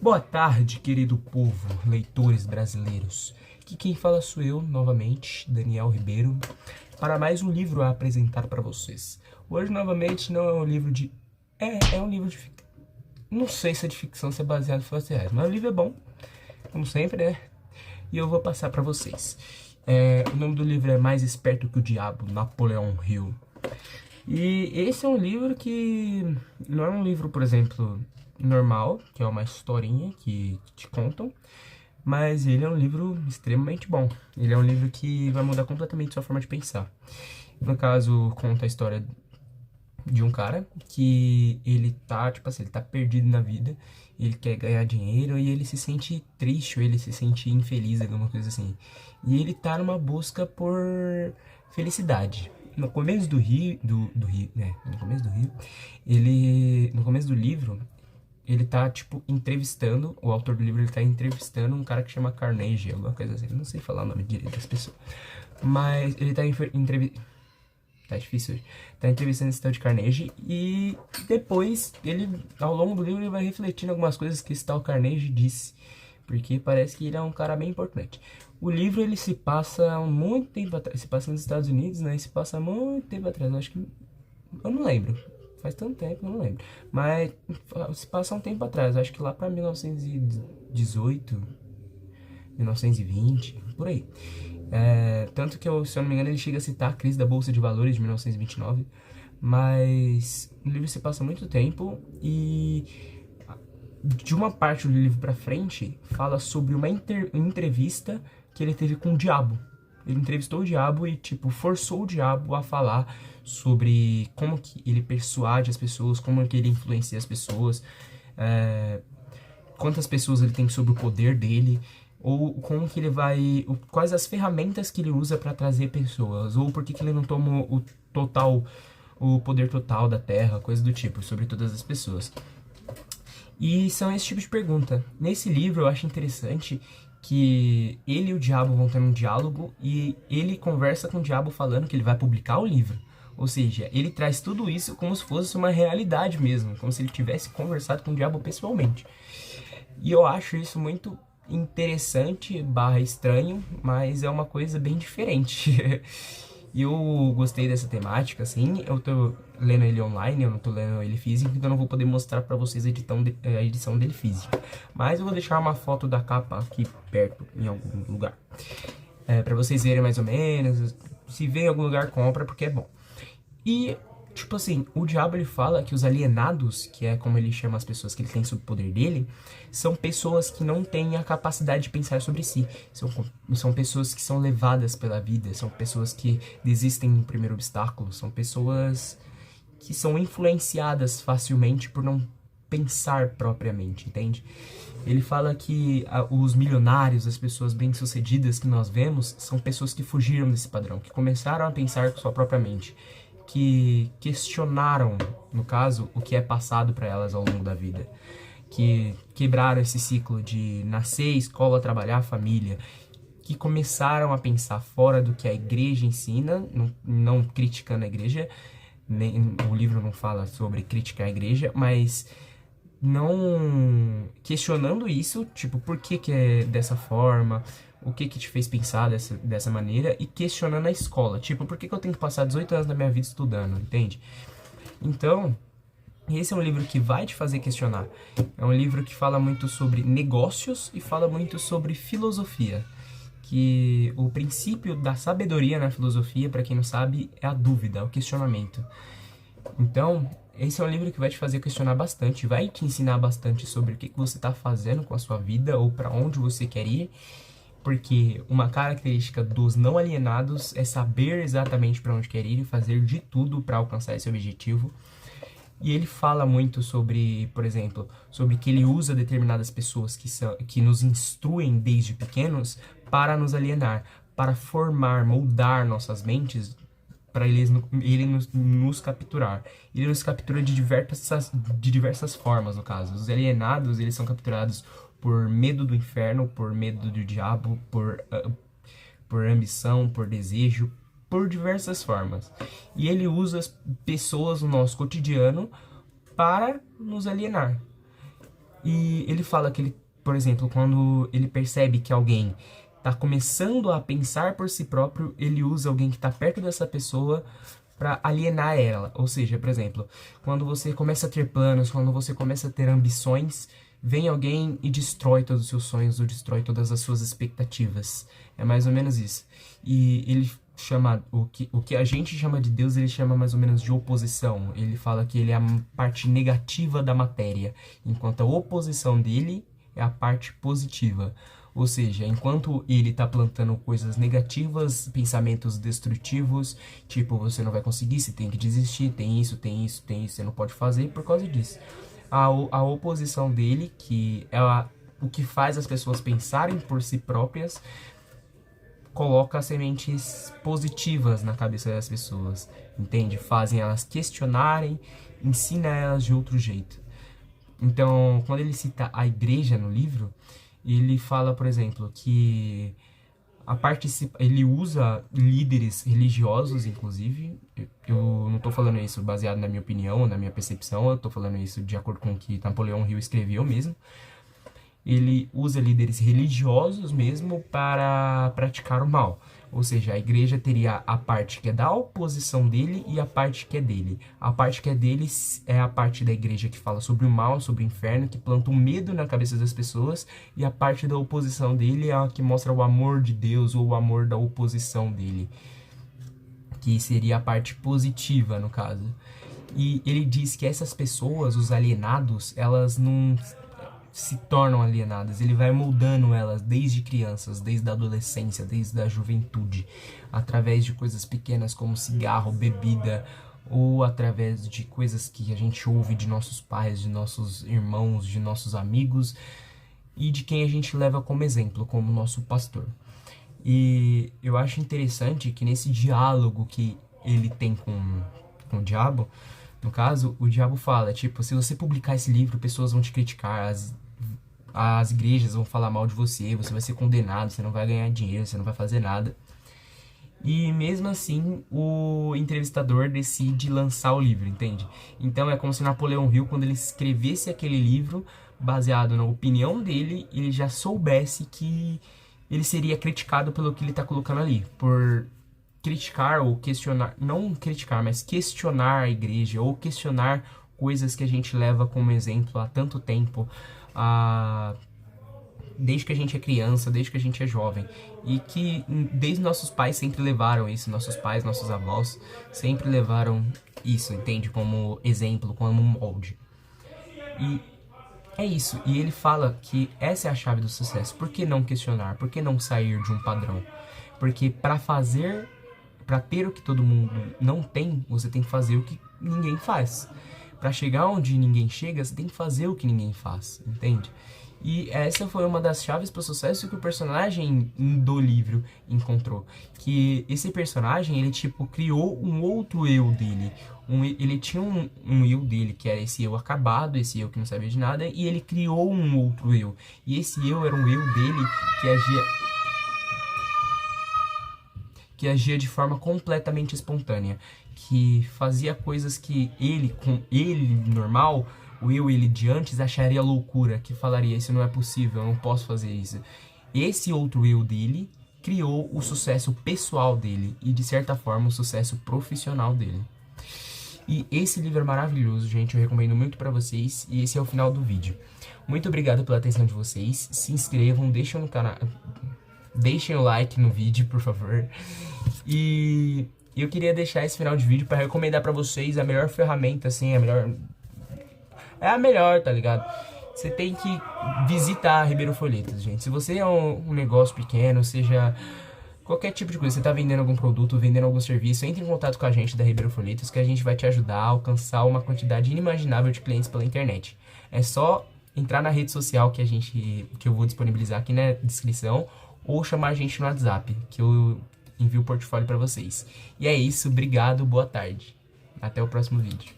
Boa tarde, querido povo, leitores brasileiros. Aqui quem fala sou eu, novamente, Daniel Ribeiro, para mais um livro a apresentar para vocês. Hoje, novamente, não é um livro de... É um livro de... Não sei se é de ficção, se é baseado em fatos reais, mas o livro é bom, como sempre, né? E eu vou passar para vocês. O nome do livro é Mais Esperto que o Diabo, Napoleão Hill. E esse é um livro que não é um livro, por exemplo, normal, que é uma historinha que te contam, mas ele é um livro extremamente bom. Ele é um livro que vai mudar completamente sua forma de pensar. No caso, conta a história de um cara que ele tá, tipo assim, ele tá perdido na vida, ele quer ganhar dinheiro e ele se sente triste, ou ele se sente infeliz, alguma coisa assim. E ele tá numa busca por felicidade. No começo do rio, no começo do rio, no começo do livro, ele tá, tipo, entrevistando, o autor do livro, ele tá entrevistando um cara que chama Carnegie, alguma coisa assim, não sei falar o nome direito das pessoas, mas ele tá entrevistando, tá difícil hoje, tá entrevistando esse tal de Carnegie, e depois, ele, ao longo do livro, ele vai refletindo algumas coisas que esse tal Carnegie disse, porque parece que ele é um cara bem importante. O livro, ele se passa muito tempo atrás, se passa nos Estados Unidos, né, e se passa muito tempo atrás, eu acho que, eu não lembro. Faz tanto tempo, eu não lembro. Mas se passa um tempo atrás, acho que lá pra 1918, 1920, por aí. Tanto que, se eu não me engano, ele chega a citar a crise da Bolsa de Valores de 1929. Mas o livro se passa muito tempo e de uma parte do livro pra frente fala sobre uma entrevista que ele teve com o diabo. Ele entrevistou o diabo e, tipo, forçou o diabo a falar sobre como que ele persuade as pessoas, como que ele influencia as pessoas, quantas pessoas ele tem sobre o poder dele, ou como que ele vai... quais as ferramentas que ele usa para trazer pessoas, ou por que ele não toma o poder total da Terra, coisa do tipo, sobre todas as pessoas. E são esse tipo de pergunta. Nesse livro eu acho interessante que ele e o diabo vão ter um diálogo e ele conversa com o diabo falando que ele vai publicar o livro. Ou seja, ele traz tudo isso como se fosse uma realidade mesmo, como se ele tivesse conversado com o diabo pessoalmente. E eu acho isso muito interessante, barra estranho, mas é uma coisa bem diferente. E eu gostei dessa temática, assim, eu tô lendo ele online, eu não tô lendo ele físico, então eu não vou poder mostrar pra vocês a edição dele física. Mas eu vou deixar uma foto da capa aqui perto, em algum lugar. Pra vocês verem mais ou menos, se vê em algum lugar, compra, porque é bom. E, tipo assim, o diabo ele fala que os alienados, que é como ele chama as pessoas que ele tem sob o poder dele, são pessoas que não têm a capacidade de pensar sobre si. São pessoas que são levadas pela vida, são pessoas que desistem no primeiro obstáculo, são pessoas que são influenciadas facilmente por não pensar propriamente, entende? Ele fala que os milionários, as pessoas bem-sucedidas que nós vemos, são pessoas que fugiram desse padrão, que começaram a pensar com sua própria mente, que questionaram, no caso, o que é passado para elas ao longo da vida, que quebraram esse ciclo de nascer, escola, trabalhar, família, que começaram a pensar fora do que a igreja ensina, não criticando a igreja, o livro não fala sobre criticar a igreja, mas não questionando isso, tipo, por que é dessa forma, o que te fez pensar dessa maneira, e questionando a escola, tipo, por que eu tenho que passar 18 anos da minha vida estudando, entende? Então, esse é um livro que vai te fazer questionar. É um livro que fala muito sobre negócios e fala muito sobre filosofia. Que o princípio da sabedoria na filosofia, para quem não sabe, é a dúvida, o questionamento. Então, esse é um livro que vai te fazer questionar bastante, vai te ensinar bastante sobre o que você está fazendo com a sua vida ou para onde você quer ir, porque uma característica dos não alienados é saber exatamente para onde quer ir e fazer de tudo para alcançar esse objetivo. E ele fala muito sobre, por exemplo, sobre que ele usa determinadas pessoas que nos instruem desde pequenos para nos alienar, para formar, moldar nossas mentes para ele nos capturar. Ele nos captura de diversas formas, no caso. Os alienados, eles são capturados por medo do inferno, por medo do diabo, por ambição, por desejo, por diversas formas. E ele usa as pessoas no nosso cotidiano para nos alienar. E ele fala que ele, por exemplo, quando ele percebe que alguém tá começando a pensar por si próprio, ele usa alguém que tá perto dessa pessoa para alienar ela. Ou seja, por exemplo, quando você começa a ter planos, quando você começa a ter ambições, vem alguém e destrói todos os seus sonhos ou destrói todas as suas expectativas. É mais ou menos isso. E ele chama o que a gente chama de Deus, ele chama mais ou menos de oposição. Ele fala que ele é a parte negativa da matéria, enquanto a oposição dele é a parte positiva. Ou seja, enquanto ele tá plantando coisas negativas, pensamentos destrutivos, tipo, você não vai conseguir, você tem que desistir, tem isso, tem isso, tem isso, você não pode fazer por causa disso. A oposição dele, que é o que faz as pessoas pensarem por si próprias, coloca sementes positivas na cabeça das pessoas, entende? Fazem elas questionarem, ensina elas de outro jeito. Então, quando ele cita a igreja no livro, ele fala, por exemplo, que ele usa líderes religiosos, inclusive. Eu não estou falando isso baseado na minha opinião, na minha percepção, eu estou falando isso de acordo com o que Napoleão Hill escreveu mesmo. Ele usa líderes religiosos mesmo para praticar o mal. Ou seja, a igreja teria a parte que é da oposição dele e a parte que é dele. A parte que é dele é a parte da igreja que fala sobre o mal, sobre o inferno, que planta um medo na cabeça das pessoas. E a parte da oposição dele é a que mostra o amor de Deus ou o amor da oposição dele. Que seria a parte positiva, no caso. E ele diz que essas pessoas, os alienados, elas não se tornam alienadas, ele vai moldando elas desde crianças, desde a adolescência, desde a juventude, através de coisas pequenas como cigarro, bebida, ou através de coisas que a gente ouve de nossos pais, de nossos irmãos, de nossos amigos e de quem a gente leva como exemplo, como nosso pastor. E eu acho interessante que nesse diálogo que ele tem com o diabo, no caso, o diabo fala, tipo, se você publicar esse livro, pessoas vão te criticar, as igrejas vão falar mal de você, você vai ser condenado, você não vai ganhar dinheiro, você não vai fazer nada. E mesmo assim, o entrevistador decide lançar o livro, entende? Então é como se Napoleão Hill, quando ele escrevesse aquele livro, baseado na opinião dele, ele já soubesse que ele seria criticado pelo que ele está colocando ali, por criticar ou questionar, não criticar, mas questionar a igreja, ou questionar coisas que a gente leva como exemplo há tanto tempo, desde que a gente é criança, desde que a gente é jovem, e que desde nossos pais sempre levaram isso, nossos pais, nossos avós sempre levaram isso, entende? Como exemplo, como um molde. E é isso, e ele fala que essa é a chave do sucesso. Por que não questionar? Por que não sair de um padrão? Porque para ter o que todo mundo não tem, você tem que fazer o que ninguém faz. Para chegar onde ninguém chega, você tem que fazer o que ninguém faz, entende? E essa foi uma das chaves para o sucesso que o personagem do livro encontrou. Que esse personagem, ele tipo criou um outro eu dele. Ele tinha um eu dele, que era esse eu acabado, esse eu que não sabia de nada, e ele criou um outro eu. E esse eu era um eu dele que agia de forma completamente espontânea, que fazia coisas que ele, com ele normal, o ele de antes acharia loucura, que falaria, isso não é possível, eu não posso fazer isso. Esse outro eu dele criou o sucesso pessoal dele e, de certa forma, o sucesso profissional dele. E esse livro é maravilhoso, gente, eu recomendo muito pra vocês, e esse é o final do vídeo. Muito obrigado pela atenção de vocês, se inscrevam, deixem no canal... Deixem o like no vídeo, por favor. E eu queria deixar esse final de vídeo para recomendar para vocês a melhor ferramenta, assim, é a melhor, tá ligado? Você tem que visitar a Ribeirão Folhetos, gente. Se você é um negócio pequeno, seja qualquer tipo de coisa, você tá vendendo algum produto, vendendo algum serviço, entre em contato com a gente da Ribeirão Folhetos, que a gente vai te ajudar a alcançar uma quantidade inimaginável de clientes pela internet. É só entrar na rede social que eu vou disponibilizar aqui na descrição, ou chamar a gente no WhatsApp, que eu envio o portfólio para vocês. E é isso, obrigado, boa tarde. Até o próximo vídeo.